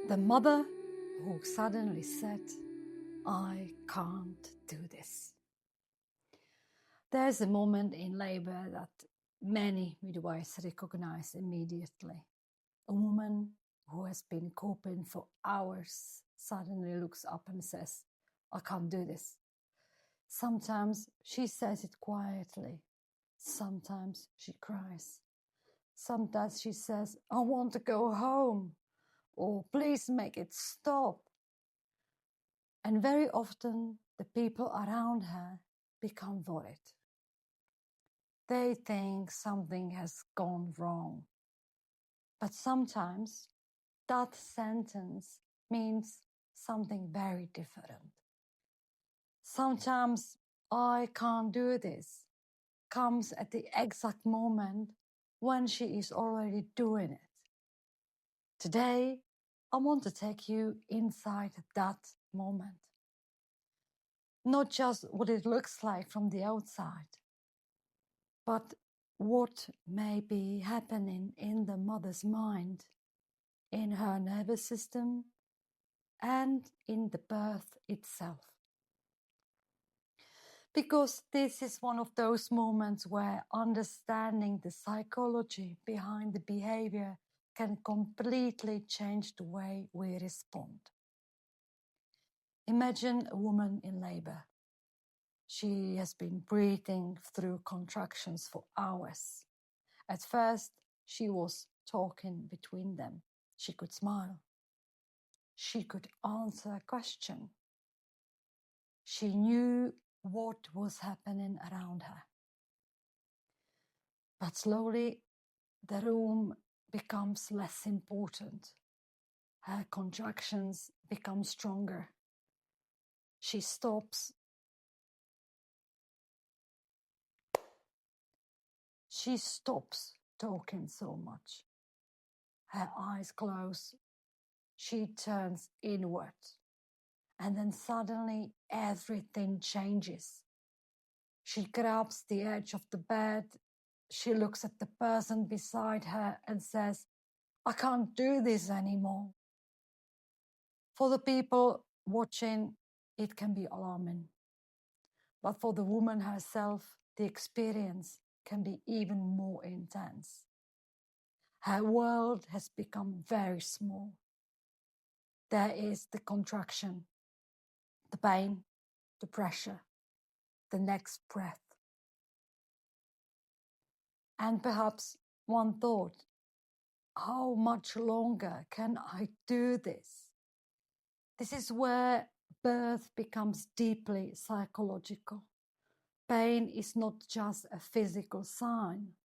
The mother who suddenly said, "I can't do this." There's a moment in labor that many midwives recognize immediately. A woman who has been coping for hours suddenly looks up and says, "I can't do this." Sometimes she says it quietly. Sometimes she cries. Sometimes she says, "I want to go home," or "Please make it stop." And very often the people around her become worried. They think something has gone wrong. But sometimes that sentence means something very different. Sometimes "I can't do this" comes at the exact moment when she is already doing it. Today, I want to take you inside that moment. Not just what it looks like from the outside, but what may be happening in the mother's mind, in her nervous system, and in the birth itself. Because this is one of those moments where understanding the psychology behind the behavior can completely change the way we respond. Imagine a woman in labor. She has been breathing through contractions for hours. At first, she was talking between them. She could smile. She could answer a question. She knew what was happening around her. But slowly, the room becomes less important. Her contractions become stronger. She stops. She stops talking so much. Her eyes close. She turns inward. And then suddenly everything changes. She grabs the edge of the bed. She looks at the person beside her and says, "I can't do this anymore." For the people watching, it can be alarming. But for the woman herself, the experience can be even more intense. Her world has become very small. There is the contraction, the pain, the pressure, the next breath. And perhaps one thought, how much longer can I do this? This is where birth becomes deeply psychological. Pain is not just a physical sign.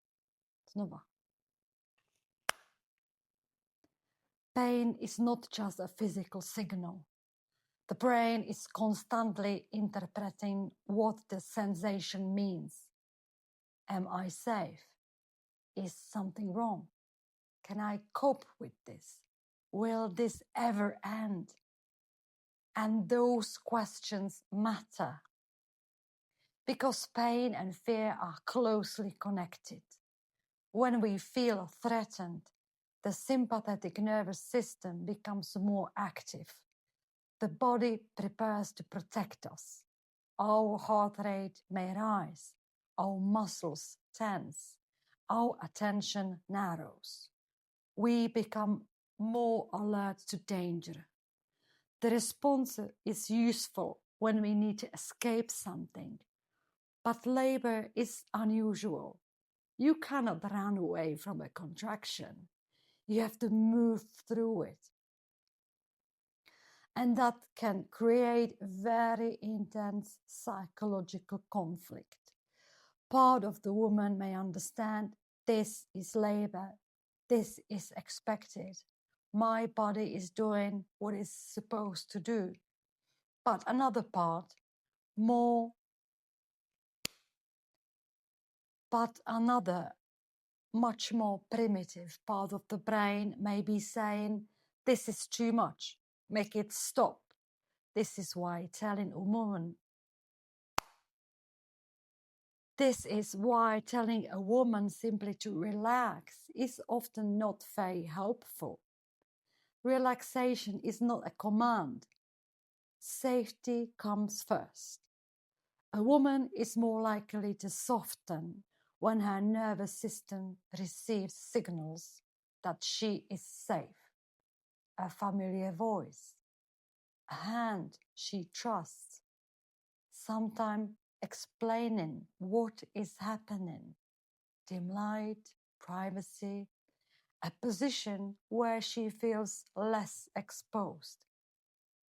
Pain is not just a physical signal. The brain is constantly interpreting what the sensation means. Am I safe? Is something wrong? Can I cope with this? Will this ever end? And those questions matter because pain and fear are closely connected. When we feel threatened, the sympathetic nervous system becomes more active. The body prepares to protect us. Our heart rate may rise, our muscles tense, our attention narrows. We become more alert to danger. The response is useful when we need to escape something, but labor is unusual. You cannot run away from a contraction. You have to move through it. And that can create very intense psychological conflict. Part of the woman may understand this is labor, this is expected. My body is doing what it's supposed to do. But another part, another much more primitive part of the brain may be saying, this is too much, make it stop. This is why telling a woman simply to relax is often not very helpful. Relaxation is not a command. Safety comes first. A woman is more likely to soften when her nervous system receives signals that she is safe. A familiar voice, a hand she trusts, sometimes explaining what is happening, dim light, privacy, a position where she feels less exposed.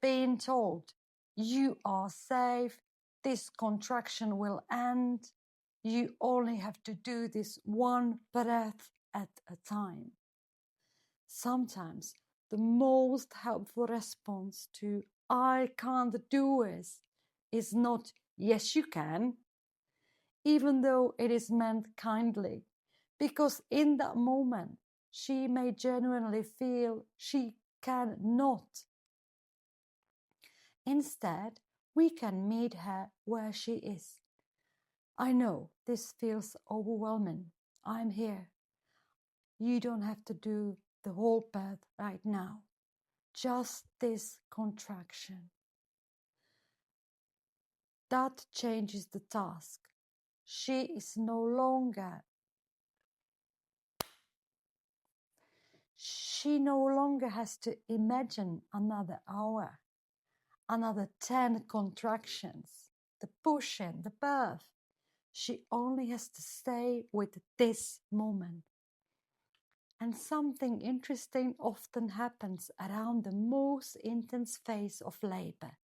Being told, you are safe, this contraction will end, you only have to do this one breath at a time. Sometimes the most helpful response to I can't do this is not yes you can, even though it is meant kindly, because in that moment she may genuinely feel she cannot. Instead, we can meet her where she is. I know this feels overwhelming. I'm here. You don't have to do the whole birth right now. Just this contraction. That changes the task. She no longer has to imagine another hour, another 10 contractions, the push-in, the birth. She only has to stay with this moment. And something interesting often happens around the most intense phase of labor.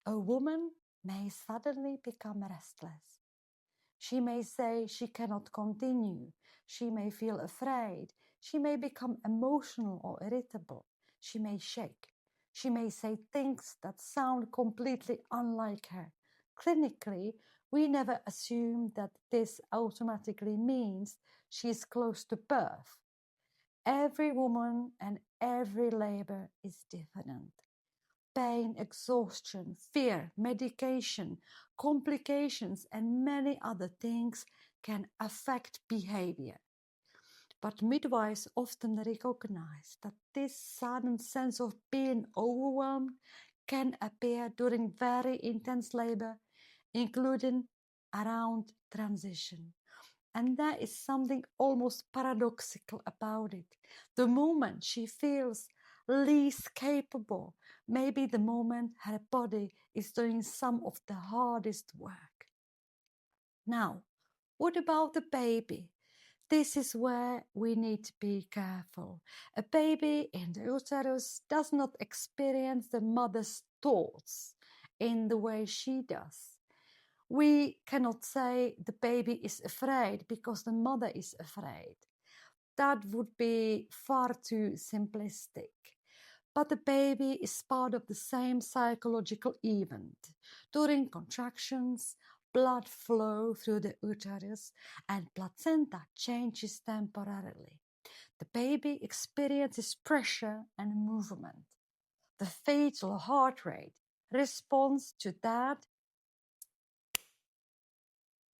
A woman may suddenly become restless. She may say she cannot continue. She may feel afraid. She may become emotional or irritable. She may shake. She may say things that sound completely unlike her. Clinically, we never assume that this automatically means she is close to birth. Every woman and every labor is different. Pain, exhaustion, fear, medication, complications, and many other things can affect behavior. But midwives often recognize that this sudden sense of being overwhelmed can appear during very intense labor, including around transition. And there is something almost paradoxical about it. The moment she feels least capable, maybe the moment her body is doing some of the hardest work. Now, what about the baby? This is where we need to be careful. A baby in the uterus does not experience the mother's thoughts in the way she does. We cannot say the baby is afraid because the mother is afraid. That would be far too simplistic. But the baby is part of the same psychological event. During contractions, blood flow through the uterus and placenta changes temporarily. The baby experiences pressure and movement. The fetal heart rate responds to that.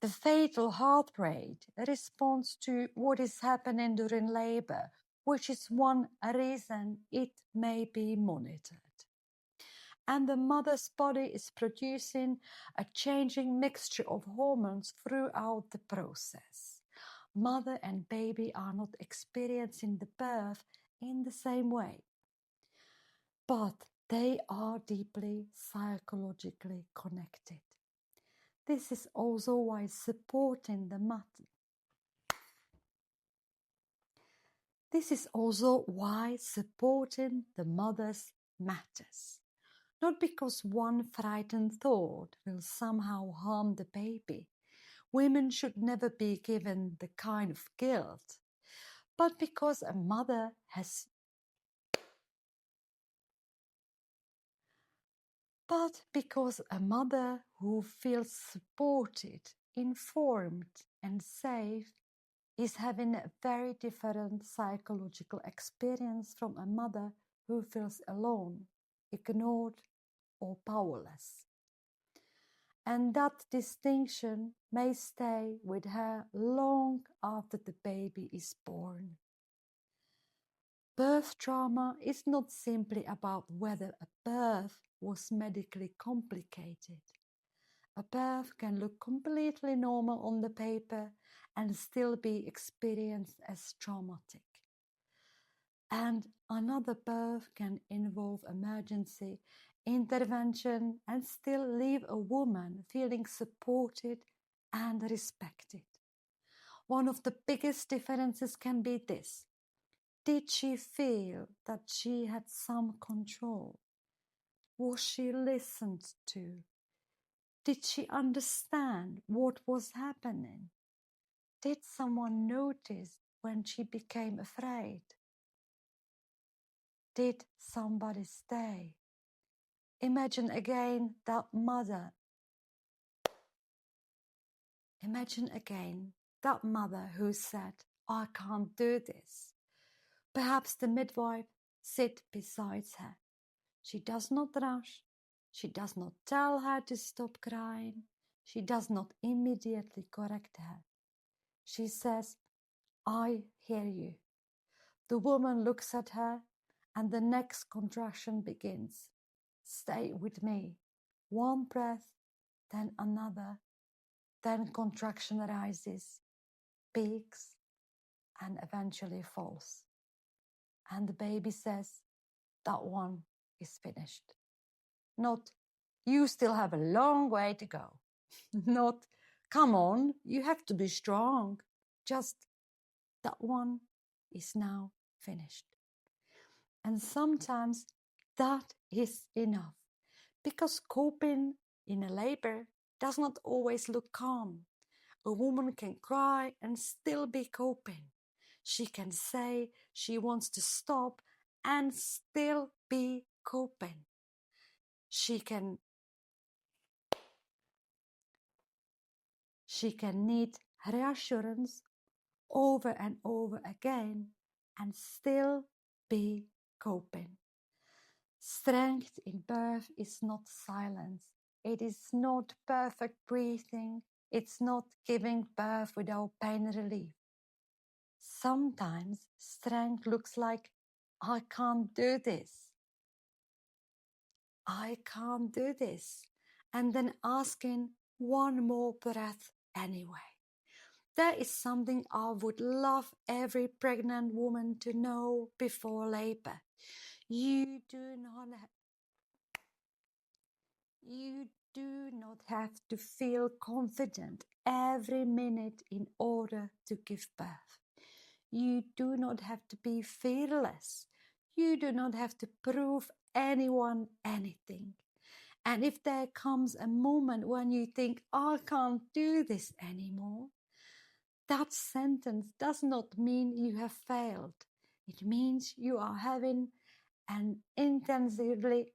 The fetal heart rate responds to what is happening during labor, which is one reason it may be monitored. And the mother's body is producing a changing mixture of hormones throughout the process. Mother and baby are not experiencing the birth in the same way, but they are deeply psychologically connected. This is also why supporting the mother. This is also why supporting the mothers matters. Not because one frightened thought will somehow harm the baby. Women should never be given the kind of guilt, but because a mother who feels supported, informed, and safe is having a very different psychological experience from a mother who feels alone, ignored, or powerless. And that distinction may stay with her long after the baby is born. Birth trauma is not simply about whether a birth was medically complicated. A birth can look completely normal on the paper and still be experienced as traumatic. And another birth can involve emergency intervention and still leave a woman feeling supported and respected. One of the biggest differences can be this. Did she feel that she had some control? Was she listened to? Did she understand what was happening? Did someone notice when she became afraid? Did somebody stay? Imagine again that mother. Imagine again that mother who said, I can't do this. Perhaps the midwife sits beside her. She does not rush. She does not tell her to stop crying. She does not immediately correct her. She says, I hear you. The woman looks at her and the next contraction begins. Stay with me. One breath, then another, then contraction rises, peaks, and eventually falls. And the baby says, that one is finished. Not, you still have a long way to go. Not, come on, you have to be strong. Just, that one is now finished. And sometimes that is enough, because coping in a labor does not always look calm. A woman can cry and still be coping. She can say she wants to stop and still be coping. She can need reassurance over and over again and still be coping. Strength in birth is not silence. It is not perfect breathing. It's not giving birth without pain relief. Sometimes strength looks like, I can't do this. I can't do this. And then asking one more breath anyway. That is something I would love every pregnant woman to know before labor. You do not have to feel confident every minute in order to give birth. You do not have to be fearless. You do not have to prove anyone anything. And if there comes a moment when you think, I can't do this anymore, that sentence does not mean you have failed. It means you are having an intensely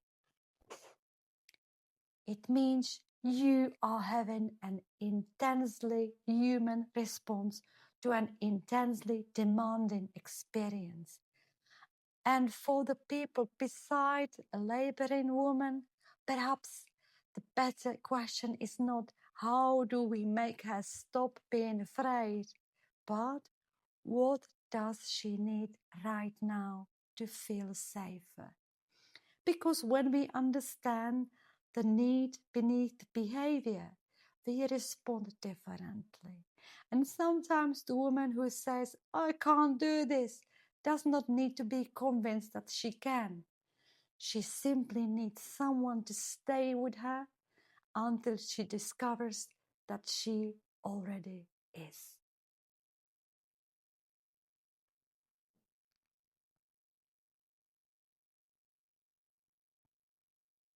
human response to an intensely demanding experience. And for the people beside a laboring woman, perhaps the better question is not how do we make her stop being afraid, but what does she need right now to feel safer? Because when we understand the need beneath the behavior, we respond differently. And sometimes the woman who says, I can't do this, does not need to be convinced that she can. She simply needs someone to stay with her until she discovers that she already is.